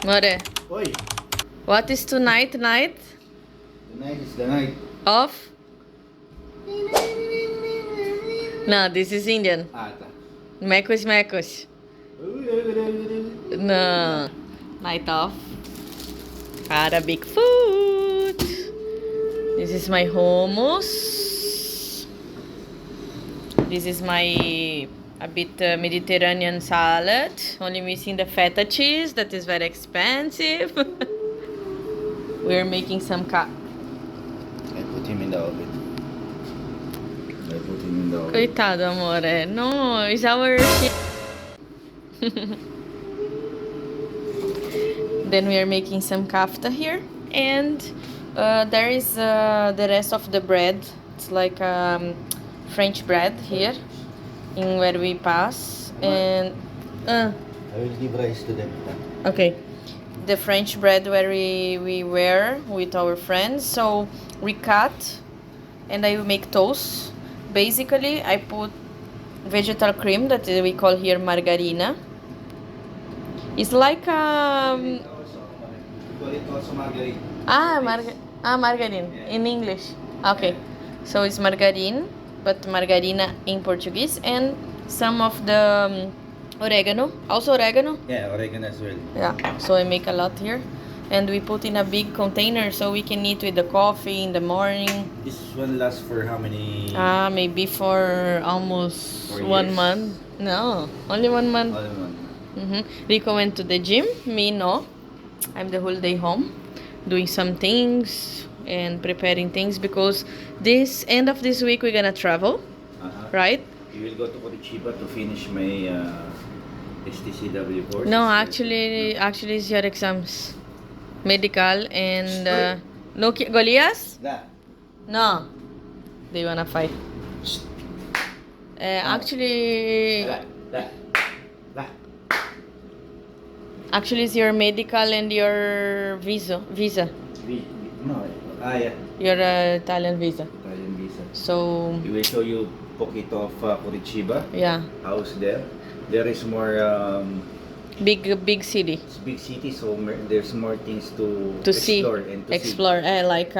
More, Oi! what is tonight night? The night is the night. Of? No, this is Indian. Ah, tá. Mekos Mekos. No. Night off. Arabic food. This is my hummus. This is my a bit Mediterranean salad. Only missing the feta cheese. That is very expensive. We're making some I put him in the oven. Coitado, amore. No, it's our Then we are making some kafta here. And there is the rest of the bread. It's like French bread here in where we pass. And I will give rice to them. okay, the French bread where we were with our friends. So we cut and I will make toast. Basically, I put vegetal cream that we call here margarina. It's like We call it also margarine. margarine in English. Okay, so it's margarine, but margarina in Portuguese, and some of the oregano, also oregano. Yeah, oregano as well. Yeah, so I make a lot here, and we put in a big container so we can eat with the coffee in the morning. This one lasts for how many? Maybe for almost 4 1 years? month. No, only 1 month. All in one. Rico went to the gym, me no. I'm the whole day home doing some things and preparing things because this end of this week we're gonna travel, right? You will go to Curitiba to finish my STCW course. No, actually it's your exams, medical and no Goliath. Da. No, they wanna fight. Actually, Da. Da. Da. actually it's your medical and your visa. No. Yeah. Your Italian visa. Italian visa. So We will show you poquito of Curitiba. yeah, House there. There is more. big city It's a big city, so there's more things to see, explore and to explore like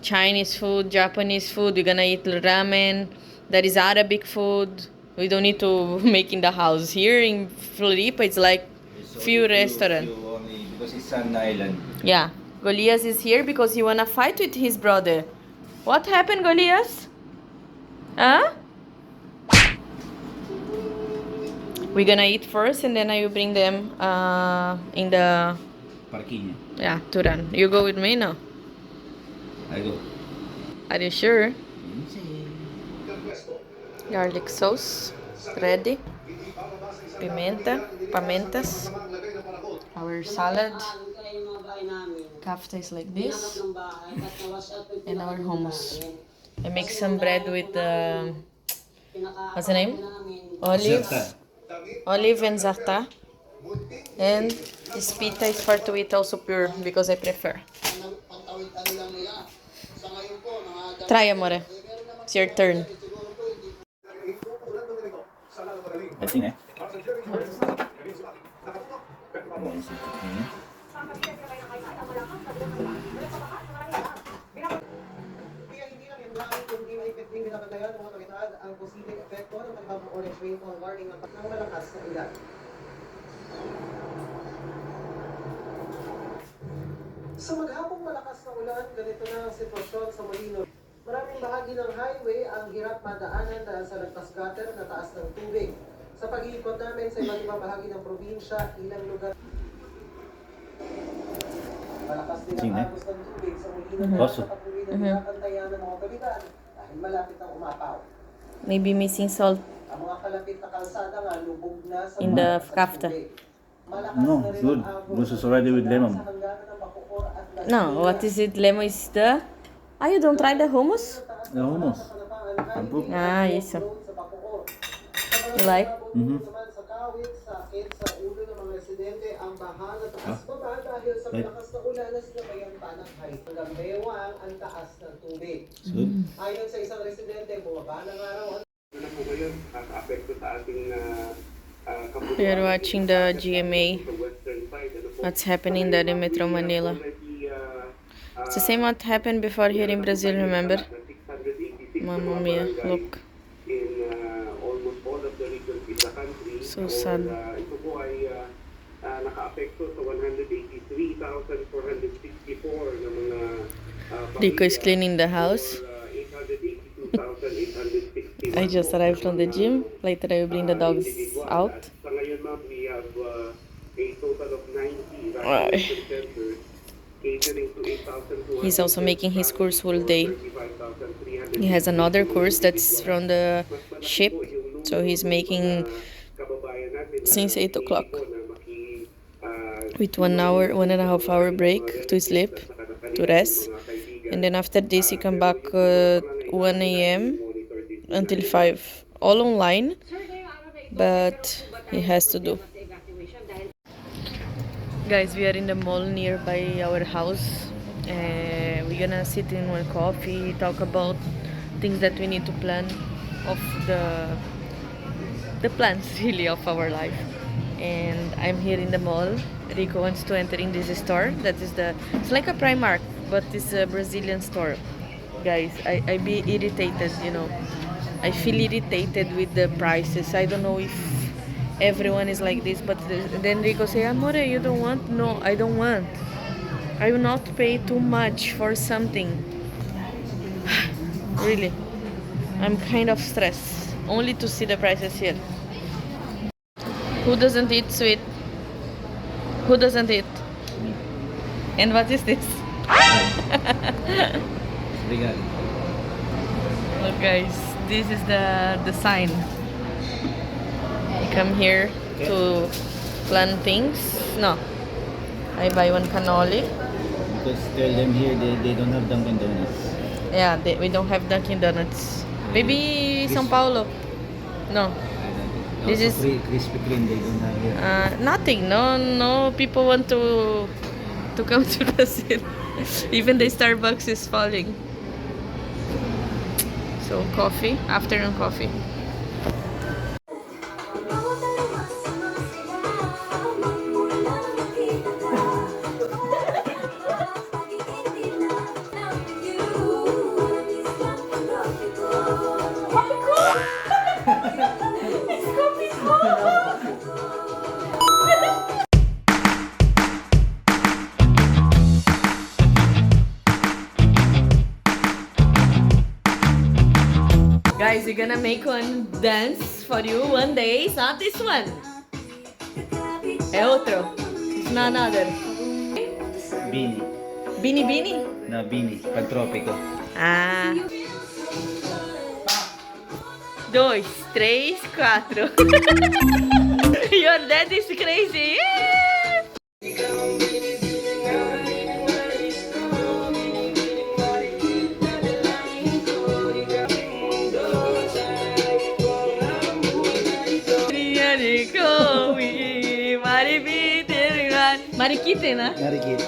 Chinese food, Japanese food. We're gonna eat ramen. There is Arabic food. We don't need to make in the house. Here in Floripa, it's like see. few restaurant. Only because it's an island. Yeah, Goliath is here because he wanna fight with his brother. What happened, Goliath? Huh? We're gonna eat first, and then I will bring them in the Parquinha. to run. You go with me, no? I go. Are you sure? Garlic sauce ready. Pimentas. Our salad. Kafta is like this. And our hummus. I make some bread with what's the name? Olive and za'atar. And this pita is for to eat also pure because I prefer. Try, amore. It's your turn. Assim, né? Ang posibleng epekto ng magbabang orange rainfall warning ng malakas na ulan. Sa maghapong malakas na ulan, ganito na ang sitwasyon sa Molino. Maraming bahagi ng highway ang hirap madaanan dahil sa lagpas gutter na taas ng tubig. Sa pag-iikot namin sa iba't ibang bahagi ng probinsya, ilang lugar. Malakas din ang agos ng tubig sa Molino dahil sa patuloy na pinapantayan ng mga otoridad dahil malapit ang umapaw. Maybe missing salt Ang mga kalapit na kalsada nga lubog na sa in the kafta. No, good. This is already with lemon. No, what is it? Lemon is the... you don't try the hummus? The hummus. Isso. You like? Good. Ayon sa isang residente, bumaba ng araw at We are watching the GMA what's happening there in Metro Manila. It's the same what happened before here in Brazil, remember? Mamma mia, look. So sad. Rico is cleaning the house. I just arrived from the gym. Later I will bring the dogs out. He's also making his course full day. He has another course that's from the ship, so he's making since 8 o'clock with 1 hour, 1.5 hour break to sleep, to rest, and then after this he come back 1 a.m. until 5, all online, but he has to do. Guys, we are in the mall nearby our house. We're gonna sit in one coffee, talk about things that we need to plan of the plans really of our life. And I'm here in the mall. Rico wants to enter in this store. That is it's like a Primark, but it's a Brazilian store. Guys, I be irritated, you know. I feel irritated with the prices. I don't know if everyone is like this, but then Rico say, Amore, you don't want? No, I don't want. I will not pay too much for something. Really, I'm kind of stressed only to see the prices here. Who doesn't eat sweet? Who doesn't eat? And what is this? Look guys, this is the sign. I come here to plan things. No, I buy one cannoli. Because tell them here they don't have Dunkin' Donuts. Yeah, we don't have Dunkin' Donuts. Maybe São Paulo. No. This is Krispy Kreme. They don't have here. nothing. No people want to come to Brazil. Even the Starbucks is falling. So coffee, afternoon coffee. Guys, we're gonna make one dance for you one day. It's not this one. É outro. It's not another. Bini. Bini Bini? Na Bini. Pagtropiko. Ah. 2, 3, 4. Your dad is crazy. Marikite na? Narikit.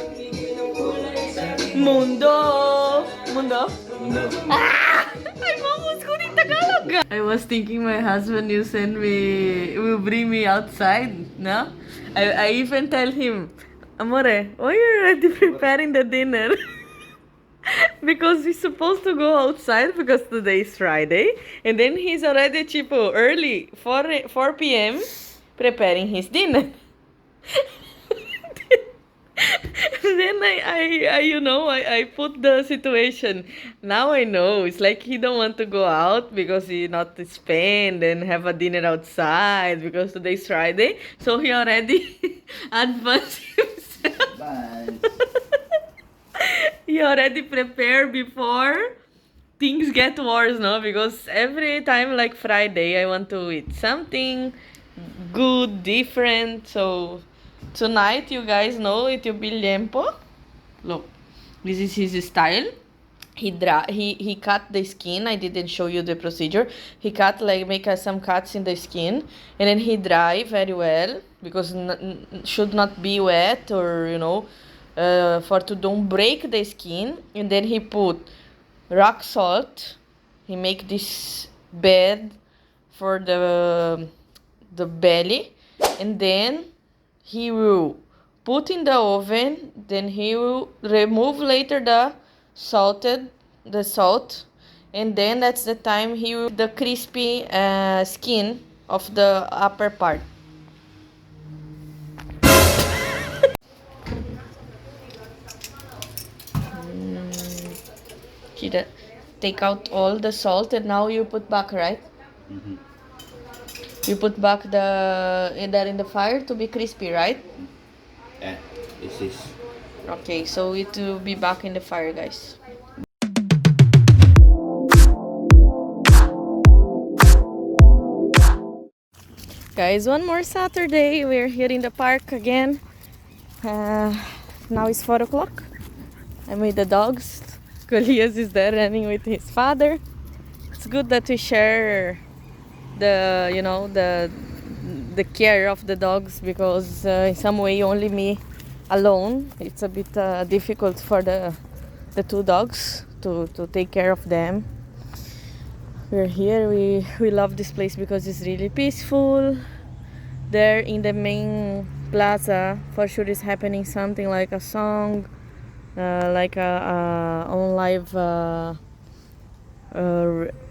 Mundo. Mundo? Mundo. Ah! I'm almost good in Tagalog. I was thinking my husband will bring me outside, no? I even tell him, Amore, why are you already preparing the dinner? Because he's supposed to go outside because today is Friday. And then he's already early, 4 p.m. preparing his dinner. Then I put the situation. Now I know it's like he don't want to go out because he not to spend and have a dinner outside because today's Friday. So he already advanced himself. Bye. He already prepared before things get worse, no? Because every time like Friday I want to eat something good, different. So tonight, you guys know it will be Liempo. Look, this is his style. He cut the skin. I didn't show you the procedure. He make some cuts in the skin, and then he dry very well because should not be wet or for to don't break the skin. And then he put rock salt. He make this bed for the belly, and then he will put in the oven, then he will remove later the salt, and then that's the time he will the crispy skin of the upper part. Take out all the salt and now you put back, right? Mm-hmm. You put back that in the fire to be crispy, right? Yeah, this is. Okay, so it will be back in the fire, guys. Guys, one more Saturday. We're here in the park again. Now it's 4 o'clock. I'm with the dogs. Goliath is there running with his father. It's good that we share the care of the dogs, because in some way only me alone, it's a bit difficult for the two dogs to take care of them. We're here. We love this place because it's really peaceful. There in the main plaza for sure is happening something like a song, like a on live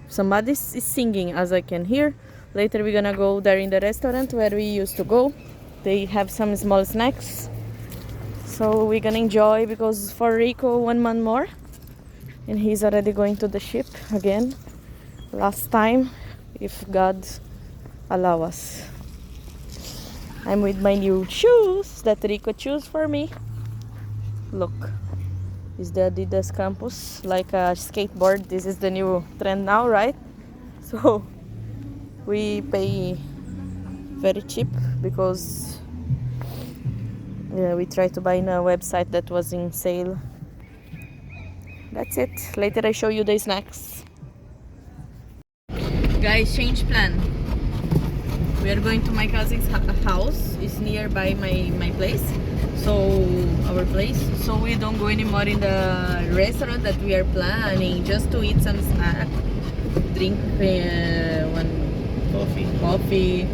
somebody is singing, as I can hear. Later we're gonna go there in the restaurant where we used to go. They have some small snacks, so we're gonna enjoy, because for Rico 1 month more and he's already going to the ship again, last time, if God allow us. I'm with my new shoes that Rico chose for me. Look, is the Adidas Campus, like a skateboard. This is the new trend now, right? So we pay very cheap because we tried to buy in a website that was in sale. That's it. Later I show you the snacks. Guys, change plan. We are going to my cousin's house. It's nearby my place, so our place. So we don't go anymore in the restaurant that we are planning, just to eat some snack, drink one coffee.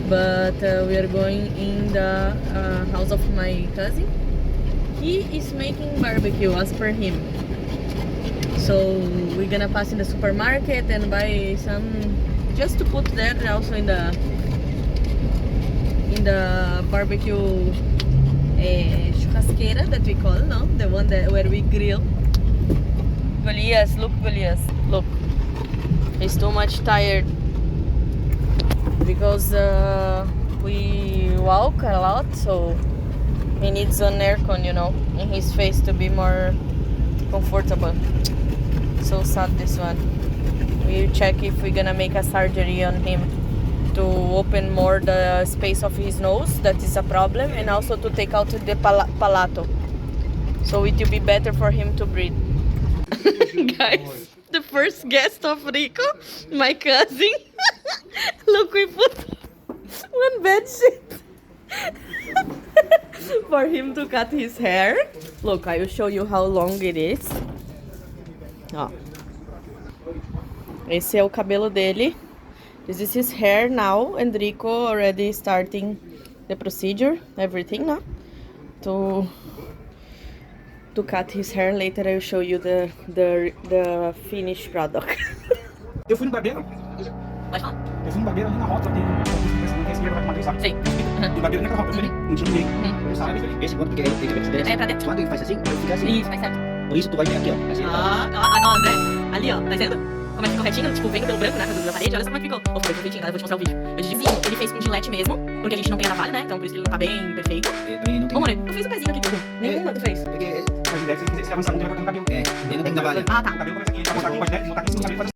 But we are going in the house of my cousin. He is making barbecue as per him. So we're gonna pass in the supermarket and buy some, just to put there also in the barbecue churrasqueira that we call, no? The one where we grill. Goliath, look, he's too much tired because we walk a lot, so he needs an aircon, in his face to be more comfortable. So sad, this one. We check if we're gonna make a surgery on him to open more the space of his nose. That is a problem, and also to take out the palato, so it will be better for him to breathe. Guys, the first guest of Rico, my cousin. Look, we put one bed sheet for him to cut his hair. Look, I will show you how long it is. Ó. Esse é o cabelo dele. This is his hair now, and Rico already starting the procedure, everything, no? To cut his hair. Later I will show you the finished product. Eu fui no barbeiro. Pode falar? Eu fui no barbeiro ali na rota, tem esse vai tomar banho, sabe? Sim. Do barbeiro naquela rota, eu falei, não tinha ninguém. Eu sabe, esse quando porque aí tem cabelo desse. É pra dentro. Quando ele faz assim, ele fica assim. Isso, faz certo. Por isso tu vai ver aqui, ó. Assim, Ó, André. Ali, ó, tá vendo? Como é que ficou retinho? Tipo, vem pelo branco, né? Da parede, olha só como é que ficou. Ó, ficou perfeitinho, eu vou te mostrar o vídeo. Eu disse, sim, ele fez com gilete mesmo, porque a gente não tem navalha, né? Então por isso que ele não tá bem perfeito. também não tem. Ô, Moreno, tu fez o pezinho aqui tudo. Nenhuma tu fez. Porque a gilete, se avançar muito, vai cortar no cabelo. É, ele não tem navalha. Ah, tá. O cabelo começa aqui, ele vai botar aqui, mas né, botar aqui em cima do cabelo e faz